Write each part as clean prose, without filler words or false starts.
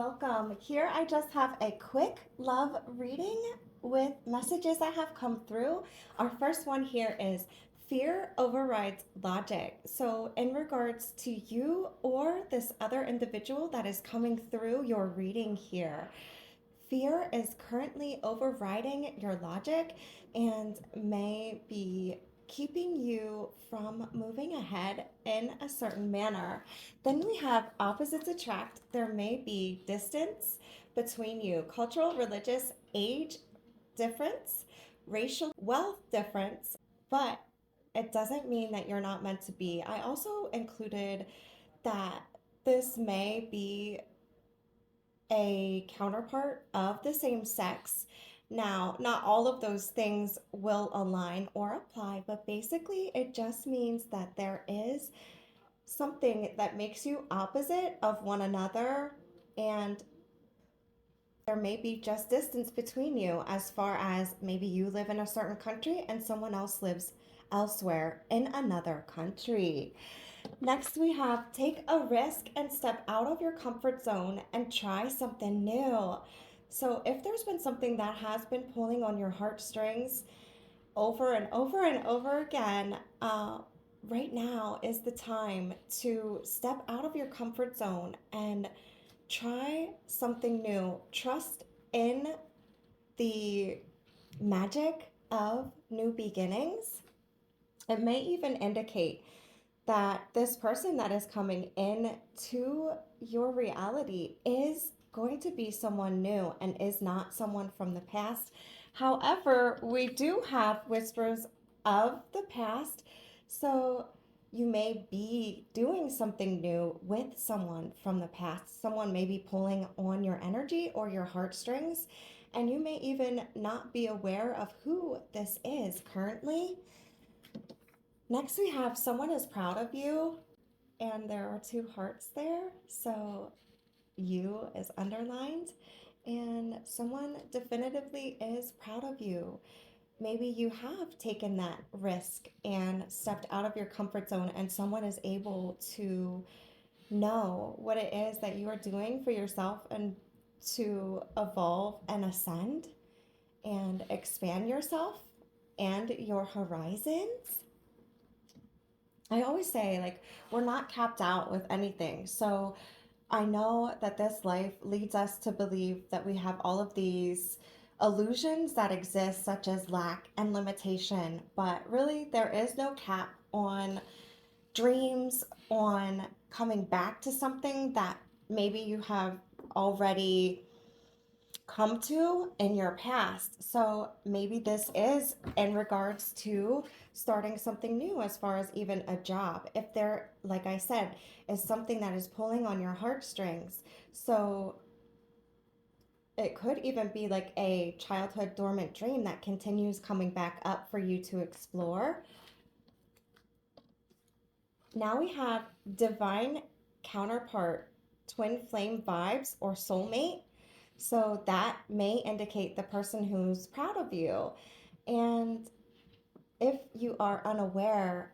welcome. Here I just have a quick love reading with messages that have come through. Our first one here is fear overrides logic. So, in regards to you or this other individual that is coming through your reading here, fear is currently overriding your logic and may be keeping you from moving ahead in a certain manner. Then we have opposites attract. There may be distance between you, cultural, religious, age difference, racial, wealth difference, but it doesn't mean that you're not meant to be. I also included that this may be a counterpart of the same sex. Now, not all of those things will align or apply, but basically it just means that there is something that makes you opposite of one another, and there may be just distance between you as far as maybe you live in a certain country and someone else lives elsewhere in another country. Next, we have take a risk and step out of your comfort zone and try something new. So, if there's been something that has been pulling on your heartstrings over and over and over again, right now is the time to step out of your comfort zone and try something new. Trust in the magic of new beginnings. It may even indicate that this person that is coming in to your reality is going to be someone new and is not someone from the past. However, we do have whispers of the past, so you may be doing something new with someone from the past. Someone may be pulling on your energy or your heartstrings, and you may even not be aware of who this is currently. Next, we have someone is proud of you, and there are two hearts there. So, you is underlined, and someone definitively is proud of you. Maybe you have taken that risk and stepped out of your comfort zone, and someone is able to know what it is that you are doing for yourself and to evolve and ascend and expand yourself and your horizons. I always say, like, we're not capped out with anything. So I know that this life leads us to believe that we have all of these illusions that exist, such as lack and limitation, but really, there is no cap on dreams, on coming back to something that maybe you have already come to in your past. So maybe this is in regards to starting something new as far as even a job. If there, like I said, is something that is pulling on your heartstrings. So it could even be like a childhood dormant dream that continues coming back up for you to explore. Now we have divine counterpart, twin flame vibes, or soulmate. So that may indicate the person who's proud of you. And if you are unaware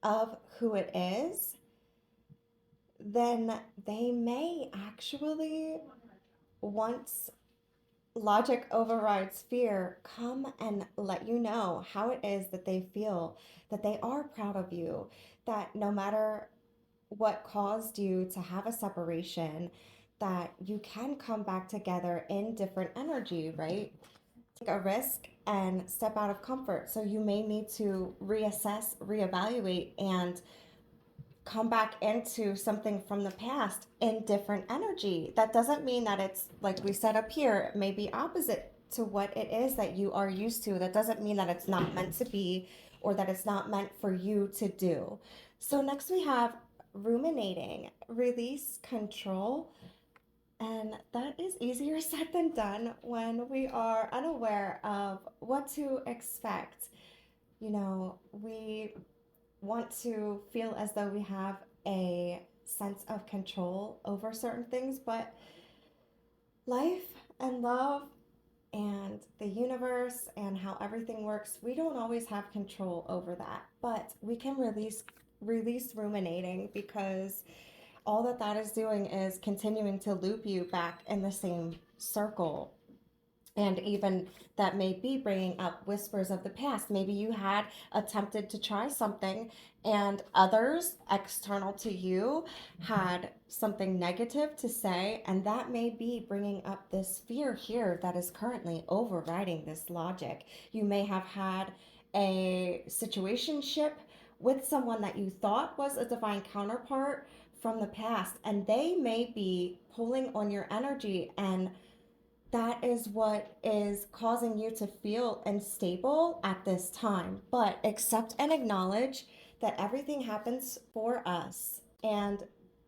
of who it is, then they may actually, once logic overrides fear, come and let you know how it is that they feel, that they are proud of you, that no matter what caused you to have a separation, that you can come back together in different energy, right? Take a risk and step out of comfort. So you may need to reassess, reevaluate, and come back into something from the past in different energy. That doesn't mean that it's like we said up here, it may be opposite to what it is that you are used to. That doesn't mean that it's not meant to be or that it's not meant for you to do. So, next we have ruminating, release control. And that is easier said than done when we are unaware of what to expect. We want to feel as though we have a sense of control over certain things, but life and love and the universe and how everything works, we don't always have control over that. But we can release ruminating because all that that is doing is continuing to loop you back in the same circle. And even that may be bringing up whispers of the past. Maybe you had attempted to try something, and others external to you had something negative to say, and that may be bringing up this fear here that is currently overriding this logic. You may have had a situationship with someone that you thought was a divine counterpart from the past, and they may be pulling on your energy, and that is what is causing you to feel unstable at this time. But accept and acknowledge that everything happens for us, and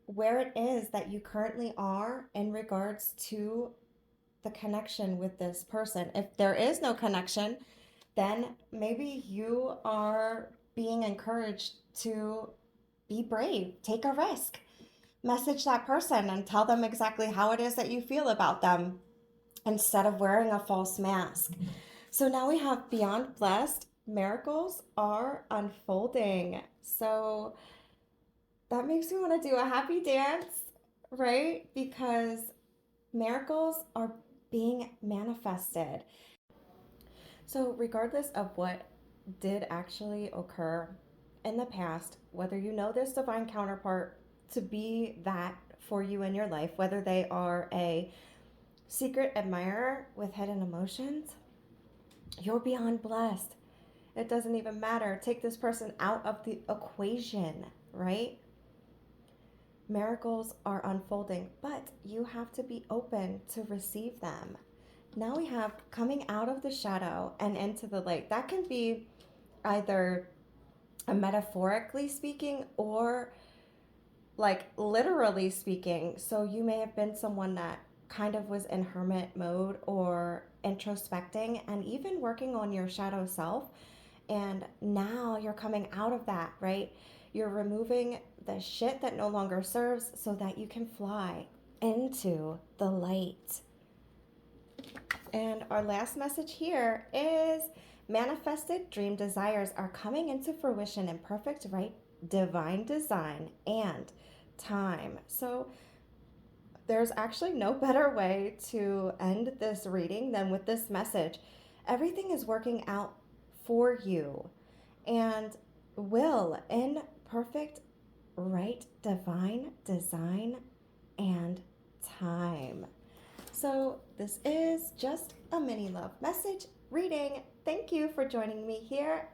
where it is that you currently are in regards to the connection with this person. If there is no connection, then maybe you are being encouraged to be brave, take a risk, message that person and tell them exactly how it is that you feel about them instead of wearing a false mask. So now we have beyond blessed, miracles are unfolding. So that makes me want to do a happy dance, right? Because miracles are being manifested. So, regardless of what did actually occur in the past, whether you know this divine counterpart to be that for you in your life, whether they are a secret admirer with hidden emotions, you're beyond blessed. It doesn't even matter. Take this person out of the equation, right? Miracles are unfolding, but you have to be open to receive them. Now we have coming out of the shadow and into the light. That can be either a metaphorically speaking or like literally speaking. So you may have been someone that kind of was in hermit mode or introspecting and even working on your shadow self. And now you're coming out of that, right? You're removing the shit that no longer serves so that you can fly into the light. And our last message here is manifested dream desires are coming into fruition in perfect right divine design and time. So there's actually no better way to end this reading than with this message. Everything is working out for you and will in perfect right divine design and time. So, this is just a mini love message reading. Thank you for joining me here.